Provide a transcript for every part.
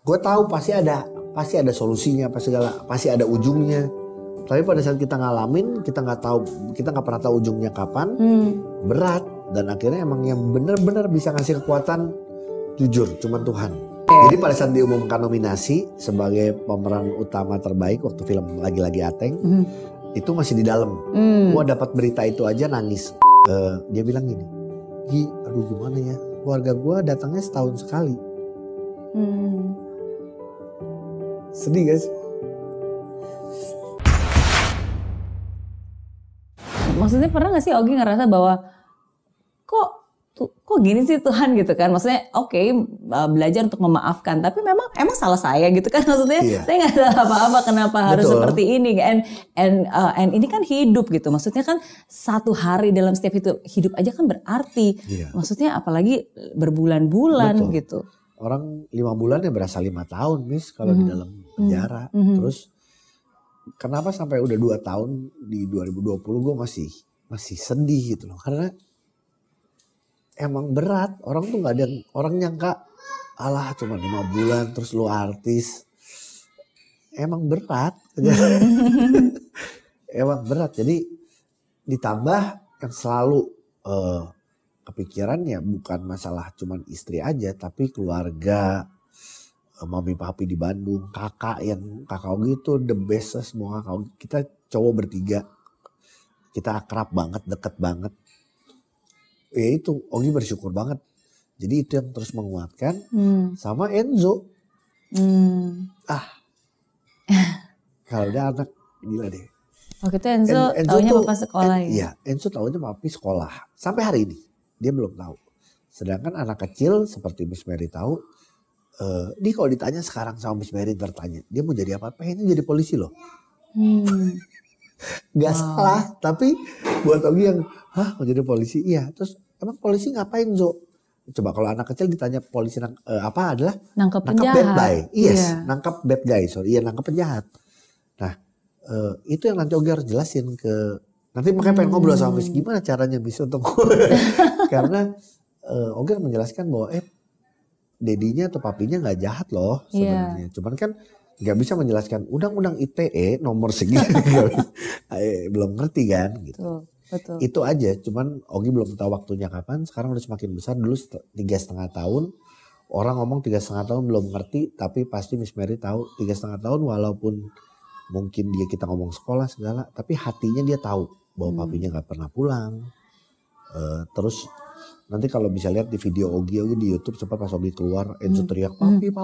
gue tahu pasti ada solusinya, pasti ada ujungnya. Tapi pada saat kita ngalamin, kita nggak pernah tahu ujungnya kapan, berat. Dan akhirnya emang yang benar-benar bisa ngasih kekuatan jujur cuman Tuhan. Jadi pada saat diumumkan nominasi sebagai pemeran utama terbaik waktu film Lagi-Lagi Ateng, itu masih di dalam. Gue dapat berita itu aja nangis. Dia bilang gini, Gi, aduh gimana ya, keluarga gue datangnya setahun sekali. Sedih guys. Maksudnya pernah gak sih Ogi ngerasa bahwa kok gini sih Tuhan gitu kan? Maksudnya oke, belajar untuk memaafkan, tapi emang salah saya gitu kan? Maksudnya saya nggak salah apa-apa, kenapa harus seperti ini? And ini kan hidup gitu. Maksudnya kan satu hari dalam setiap hidup aja kan berarti. Maksudnya apalagi berbulan-bulan gitu. Orang 5 bulan ya berasa 5 tahun, Miss, kalau di dalam penjara. Terus kenapa sampai udah 2 tahun di 2020 gue masih sedih gitu loh. Karena emang berat. Orang tuh gak ada, orang nyangka alah cuma 5 bulan terus lu artis. Emang berat. Emang berat. Jadi ditambah yang selalu kepikiran ya bukan masalah cuman istri aja, tapi keluarga, mami papi di Bandung, kakak Ogi itu the best semua kakak Ogi. Kita cowok bertiga, kita akrab banget, deket banget. Ya itu Ogi bersyukur banget. Jadi itu yang terus menguatkan. Sama Enzo. Kalau udah anak gila deh. Oh gitu Enzo taunya papa sekolah ya? Iya, Enzo taunya papi sekolah. Sampai hari ini dia belum tahu. Sedangkan anak kecil seperti Miss Mary tahu, dia kalau ditanya sekarang sama Miss Mary bertanya, dia mau jadi apa? Pengennya jadi polisi loh. Gak salah, tapi buat Ogi yang, mau jadi polisi? Iya, terus emang polisi ngapain Zo? Coba kalau anak kecil ditanya polisi apa adalah? Nangkep bad guy. Yes, nangkep bad guy, nangkep penjahat. Nah, itu yang nanti Ogi harus jelasin ke, nanti makanya pengen ngobrol sama Miss, gimana caranya Miss untuk karena Ogi menjelaskan bahwa dedinya atau papinya nggak jahat loh sebenarnya. Cuman kan nggak bisa menjelaskan undang-undang ITE nomor segini. Belum ngerti kan gitu. Betul. Itu aja. Cuman Ogi belum tahu waktunya kapan. Sekarang udah semakin besar. Dulu 3,5 tahun. Orang ngomong 3,5 tahun belum ngerti. Tapi pasti Miss Mary tahu 3,5 tahun walaupun mungkin kita ngomong sekolah segala. Tapi hatinya dia tahu bahwa papinya nggak pernah pulang. Terus nanti kalau bisa lihat di video Ogi di YouTube sempat pas Ogi keluar Enzo teriak papi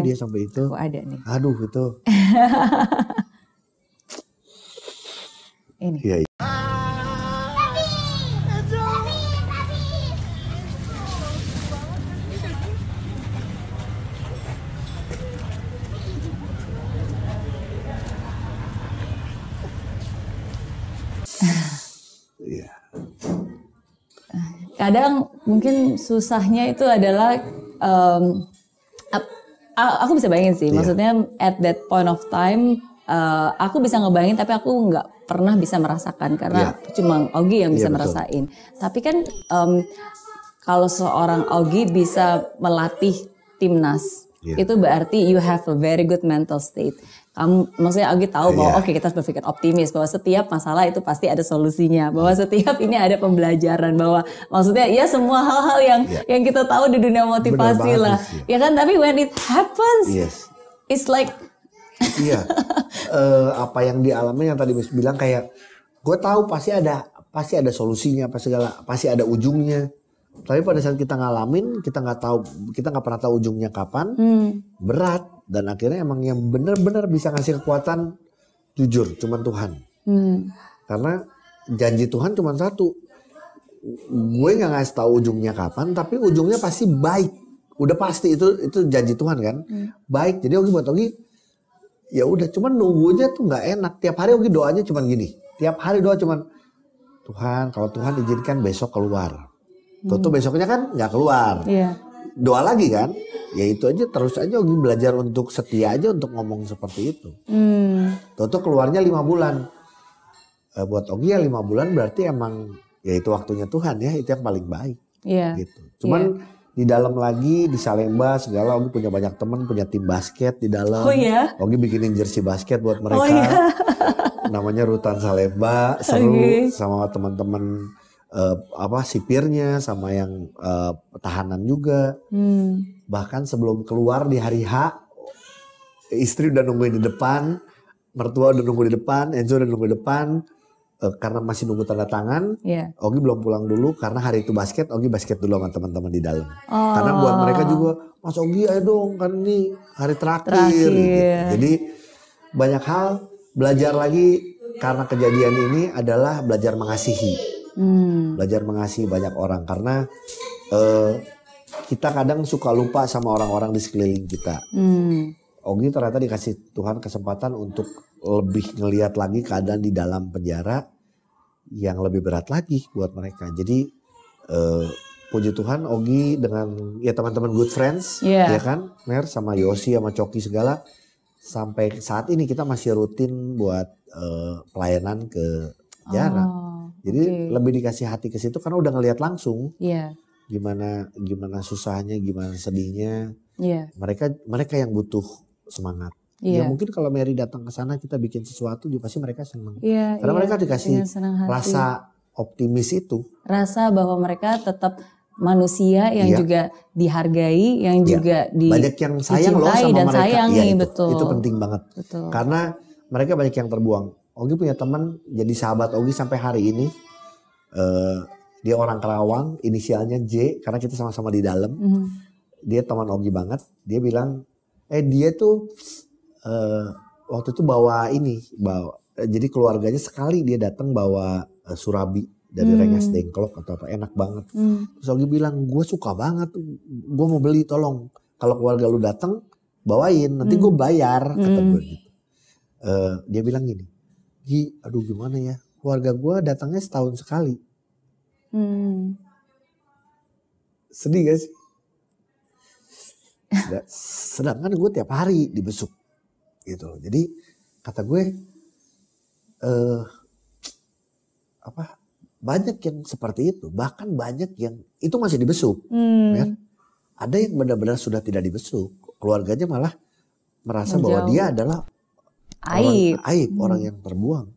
dia sampai itu. Ada nih. Aduh itu. Ini. Iya. Kadang mungkin susahnya itu adalah aku bisa bayangin sih, maksudnya at that point of time aku bisa ngebayangin tapi aku nggak pernah bisa merasakan karena cuma Ogi yang bisa merasain. Tapi kan kalau seorang Ogi bisa melatih timnas, itu berarti you have a very good mental state. Maksudnya Ogi tahu bahwa oke, kita harus berpikir optimis bahwa setiap masalah itu pasti ada solusinya, bahwa setiap ini ada pembelajaran, bahwa maksudnya ya semua hal-hal yang kita tahu di dunia motivasi lah, ya kan. Tapi when it happens, it's like apa yang dialami yang tadi Miss bilang kayak gue tahu pasti ada solusinya, pasti ada ujungnya. Tapi pada saat kita ngalamin, kita nggak pernah tahu ujungnya kapan, berat. Dan akhirnya emang yang benar-benar bisa ngasih kekuatan jujur cuman Tuhan. Karena janji Tuhan cuma satu. Gue nggak ngasih tahu ujungnya kapan, tapi ujungnya pasti baik. Udah pasti itu janji Tuhan kan, baik. Jadi Ogi buat Ogi, ya udah cuman nunggunya tuh nggak enak. Tiap hari Ogi doanya cuman gini. Tiap hari doa cuman Tuhan, kalau Tuhan izinkan besok keluar. Tuh besoknya kan nggak keluar. Doa lagi kan. Ya itu aja, terus aja Ogi belajar untuk setia aja untuk ngomong seperti itu. Tuh keluarnya 5 bulan. Buat Ogi ya 5 bulan berarti emang ya itu waktunya Tuhan ya, itu yang paling baik. Gitu. Cuman di dalam lagi di Salemba segala. Ogi punya banyak teman, punya tim basket di dalam. Oh iya? Ogi bikinin jersey basket buat mereka. Oh iya? Namanya Rutan Salemba, seru sama teman-teman sipirnya sama yang tahanan juga. Bahkan sebelum keluar di hari H, istri udah nungguin di depan, mertua udah nunggu di depan, Enzo udah nunggu di depan. Karena masih nunggu tanda tangan, Ogi belum pulang dulu karena hari itu basket, Ogi basket dulu sama teman-teman di dalam. Karena buat mereka juga, Mas Ogi ayo dong kan ini hari terakhir. Gitu. Jadi banyak hal belajar lagi karena kejadian ini adalah belajar mengasihi. Belajar mengasihi banyak orang karena kita kadang suka lupa sama orang-orang di sekeliling kita. Ogi ternyata dikasih Tuhan kesempatan untuk lebih ngelihat lagi keadaan di dalam penjara yang lebih berat lagi buat mereka. Jadi puji Tuhan Ogi dengan ya teman-teman good friends ya kan, Mer sama Yosi sama Coki segala sampai saat ini kita masih rutin buat pelayanan ke penjara. Jadi lebih dikasih hati ke situ karena udah ngelihat langsung gimana susahnya, gimana sedihnya. Mereka yang butuh semangat. Ya mungkin kalau Mary datang ke sana kita bikin sesuatu juga pasti mereka senang. Karena mereka dikasih rasa optimis itu. Rasa bahwa mereka tetap manusia yang juga dihargai, yang juga banyak yang sayang loh sama dan mereka. Sayangi, itu penting banget. Karena mereka banyak yang terbuang. Ogi punya teman jadi sahabat Ogi sampai hari ini. Dia orang Kerawang, inisialnya J karena kita sama-sama di dalam. Dia teman Ogi banget. Dia bilang, dia tuh waktu itu bawa jadi keluarganya sekali dia datang bawa surabi dari Rengas Dengklok atau apa, enak banget. Terus Ogi bilang, gue suka banget, gue mau beli, tolong kalau keluarga lu datang bawain, nanti gue bayar, kata gue gitu. Dia bilang gini, Gi, aduh gimana ya, keluarga gue datangnya setahun sekali. Sedih gak sih? Sedangkan gue tiap hari dibesuk gitu. Jadi kata gue banyak yang seperti itu, bahkan banyak yang itu masih dibesuk. Ya? Ada yang benar-benar sudah tidak dibesuk, keluarganya malah merasa bahwa dia adalah aib, orang yang terbuang.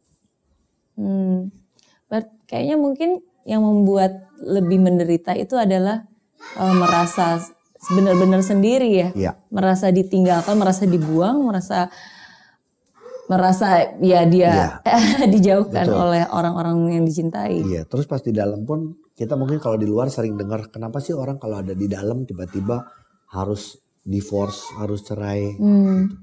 Kayaknya mungkin yang membuat lebih menderita itu adalah merasa benar-benar sendiri ya. Merasa ditinggalkan, merasa dibuang, merasa ya dia dijauhkan oleh orang-orang yang dicintai. Iya, terus pas di dalam pun kita mungkin kalau di luar sering dengar kenapa sih orang kalau ada di dalam tiba-tiba harus divorce, harus cerai. Gitu.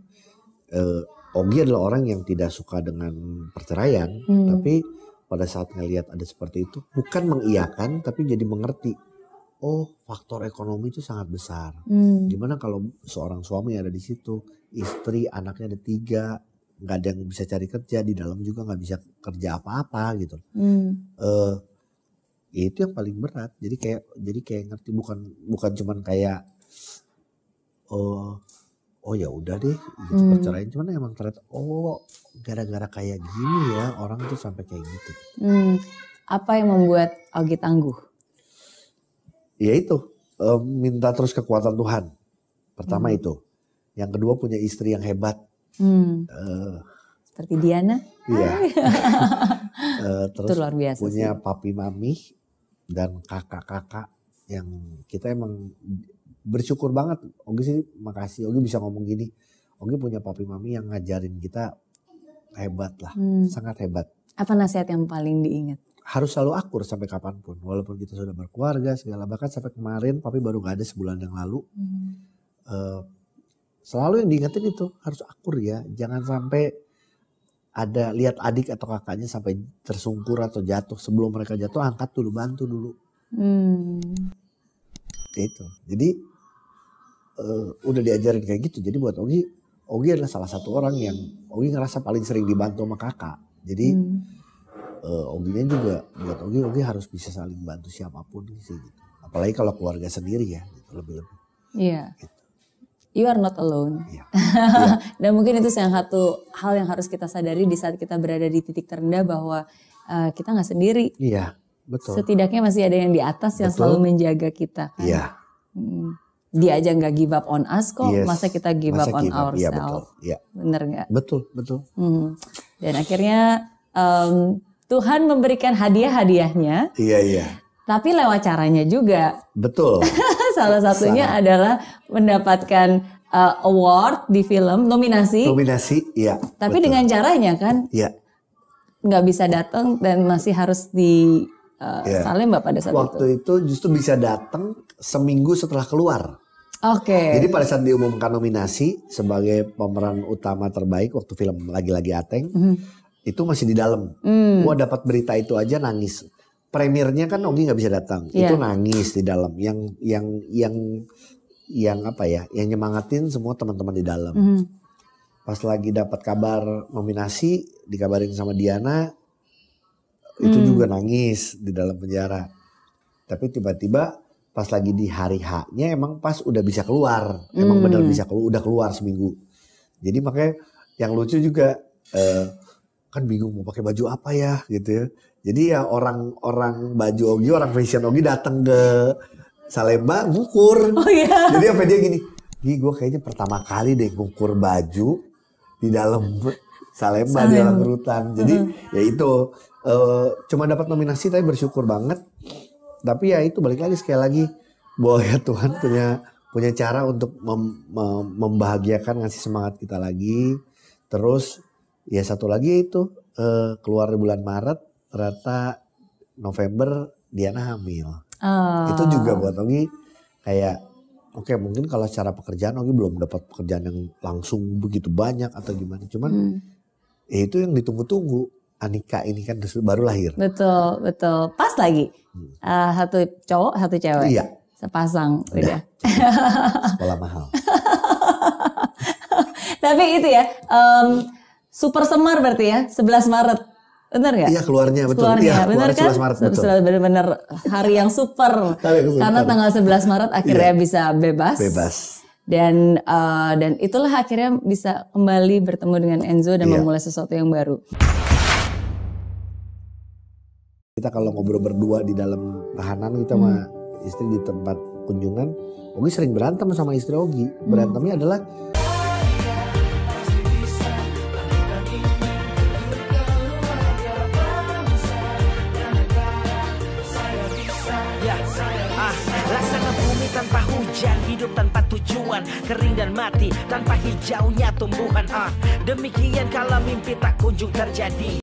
Ogi adalah orang yang tidak suka dengan perceraian, tapi pada saat ngelihat ada seperti itu bukan mengiyakan tapi jadi mengerti. Oh, faktor ekonomi itu sangat besar. Gimana kalau seorang suami ada di situ, istri, anaknya ada 3, nggak ada yang bisa cari kerja, di dalam juga nggak bisa kerja apa-apa gitu. Ya itu yang paling berat. Jadi kayak ngerti, bukan cuman kayak oh ya udah deh gitu perceraian, cuman emang ternyata gara-gara kayak gini ya orang tuh sampai kayak gitu. Apa yang membuat Ogi tangguh? Ya itu minta terus kekuatan Tuhan. Pertama itu. Yang kedua punya istri yang hebat. Seperti Diana. Iya. Terus itu luar biasa punya sih. papi mami dan kakak-kakak yang kita emang bersyukur banget. Ogi sih makasih. Ogi bisa ngomong gini. Ogi punya papi mami yang ngajarin kita hebat lah. Sangat hebat. Apa nasihat yang paling diingat? Harus selalu akur sampai kapanpun. Walaupun kita sudah berkeluarga segala. Bahkan sampai kemarin papi baru gak ada sebulan yang lalu. Selalu yang diingetin itu harus akur ya. Jangan sampai ada lihat adik atau kakaknya sampai tersungkur atau jatuh. Sebelum mereka jatuh angkat dulu, bantu dulu. Itu. Jadi udah diajarin kayak gitu. Jadi buat Ogi adalah salah satu orang yang Ogi ngerasa paling sering dibantu sama kakak. Jadi Oginya juga buat Ogi harus bisa saling bantu siapapun sih gitu. Apalagi kalau keluarga sendiri ya gitu, lebih-lebih. Iya. Gitu. You are not alone. Iya. Dan mungkin itu satu hal yang harus kita sadari di saat kita berada di titik terendah bahwa kita nggak sendiri. Iya, betul. Setidaknya masih ada yang di atas yang selalu menjaga kita kan. Iya. dia aja nggak give up on us kok, masa kita give up on ourselves? Iya, betul. Ya. Bener nggak? Betul, betul. Dan akhirnya Tuhan memberikan hadiah-hadiahnya. Iya, iya. Tapi lewat caranya juga. Betul. Salah satunya adalah mendapatkan award di film, nominasi. Nominasi, iya. Tapi dengan caranya kan, nggak bisa datang dan masih harus di Salemba pada saat waktu itu justru bisa datang seminggu setelah keluar. Oke. Jadi pada saat diumumkan nominasi sebagai pemeran utama terbaik waktu film Lagi-Lagi Ateng, itu masih di dalam. Gua dapat berita itu aja nangis. Premiernya kan Ogi nggak bisa datang, itu nangis di dalam. Yang apa ya? Yang nyemangatin semua teman-teman di dalam. Pas lagi dapat kabar nominasi, dikabarin sama Diana. Itu juga nangis di dalam penjara. Tapi tiba-tiba pas lagi di hari H-nya emang pas udah bisa keluar. Emang benar bisa keluar, udah keluar seminggu. Jadi makanya yang lucu juga kan bingung mau pakai baju apa ya gitu ya. Jadi ya orang baju Ogi, orang fashion Ogi datang ke Salemba ngukur. Oh iya. Jadi apa dia gini, gue kayaknya pertama kali deh ngukur baju di dalam Salemba di dalam rutan. Jadi ya itu cuma dapat nominasi tapi bersyukur banget. Tapi ya itu balik lagi sekali lagi bahwa ya Tuhan punya cara untuk membahagiakan, ngasih semangat kita lagi. Terus ya satu lagi itu keluar di bulan Maret, ternyata November Diana hamil. Itu juga buat Ogi kayak oke, mungkin kalau secara pekerjaan Ogi belum dapat pekerjaan yang langsung begitu banyak atau gimana. Cuman ya itu yang ditunggu-tunggu. Anika ini kan baru lahir. Betul, betul. Pas lagi. Satu cowok, satu cewek. Iya. Sepasang udah. Sekolah mahal. Tapi itu ya, super semar berarti ya, 11 Maret. Benar gak? Iya, keluarnya betul. Keluarnya, iya, benar kan? 11 Maret, betul. Benar-benar hari yang super. Karena tanggal 11 Maret akhirnya bisa bebas. Dan itulah akhirnya bisa kembali bertemu dengan Enzo dan memulai sesuatu yang baru. Kita kalau ngobrol berdua di dalam tahanan kita sama istri di tempat kunjungan, Ogi sering berantem sama istri Ogi. Berantemnya adalah laksana bumi tanpa hujan, hidup tanpa tujuan, kering dan mati tanpa hijaunya tumbuhan. Demikian kalau mimpi tak kunjung terjadi.